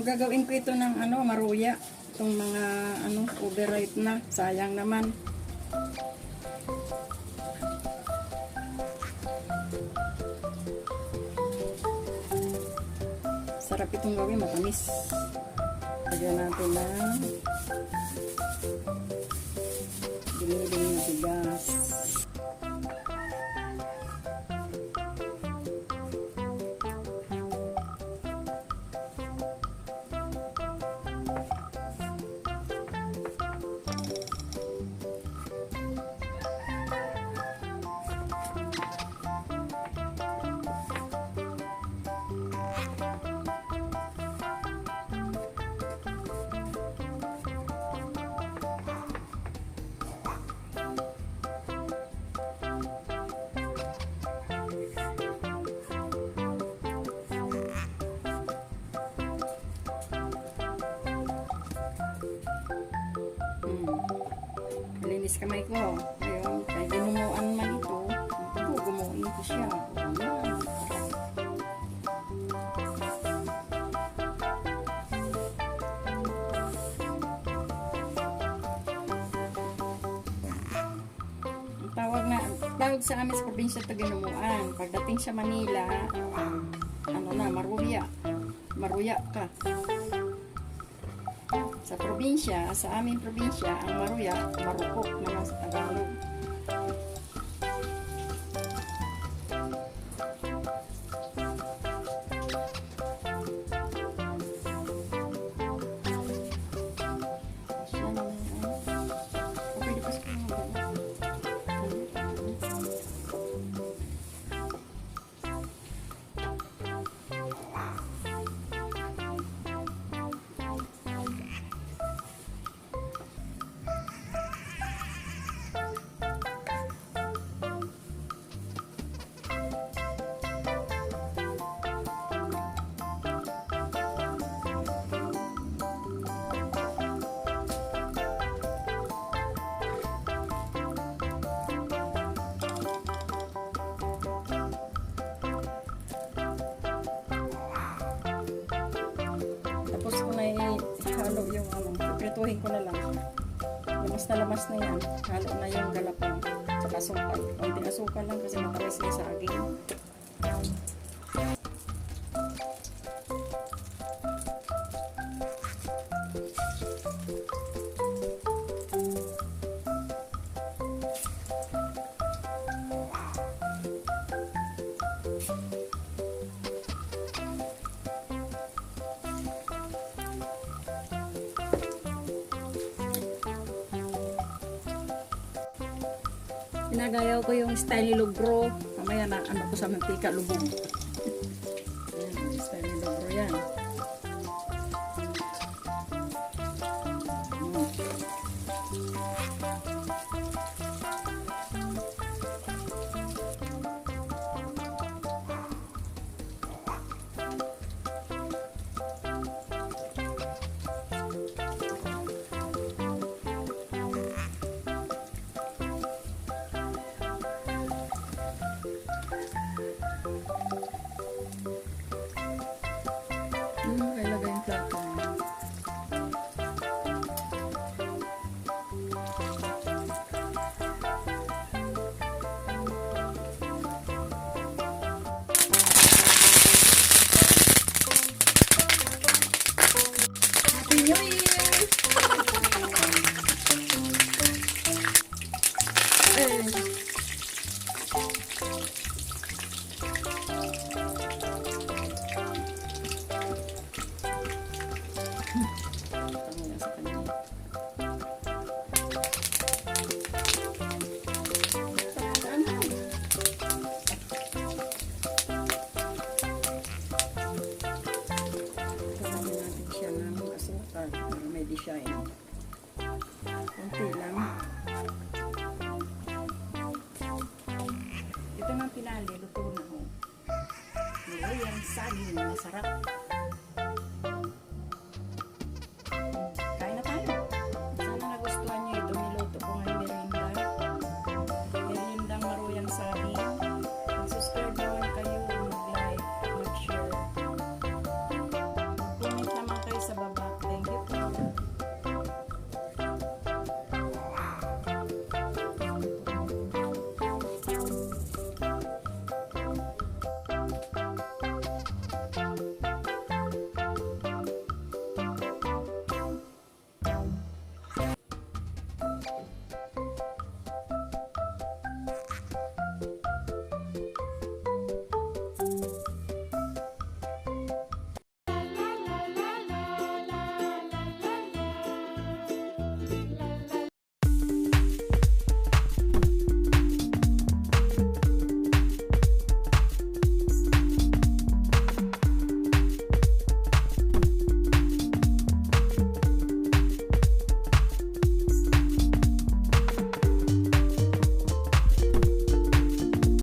Gagawin ko ito ng maruya. Itong mga overripe na. Sayang naman. Sarap itong gawin, matamis. Lagyan natin ng dumi-dumi na bigas. Linis kamay ko. Ayun, kaya ginumuan man ito. Gumuin ko siya. Tawag sa amin sa probinsya ito ginumuan. Pagdating sa Manila, Maruya. Maruya ka. Sa probinsya, sa aming probinsya, ang Maruya, marupok naman sa Tagalog. Tapos ko na ihalo yung prituhin ko na lang. Lamas na yan. Halo na yung galapang. Saka asukal. Konting asukal lang kasi matamis na sa aging. Pinagayaw ko yung style logro. Mamaya na ko sa mantika lubog. Ayan, style logro yan. Ilagay yung plato. Happy New Year! Siya eh. Kunti lang. Ito na pinali, luto na ho. Ngayon, saging, masarap.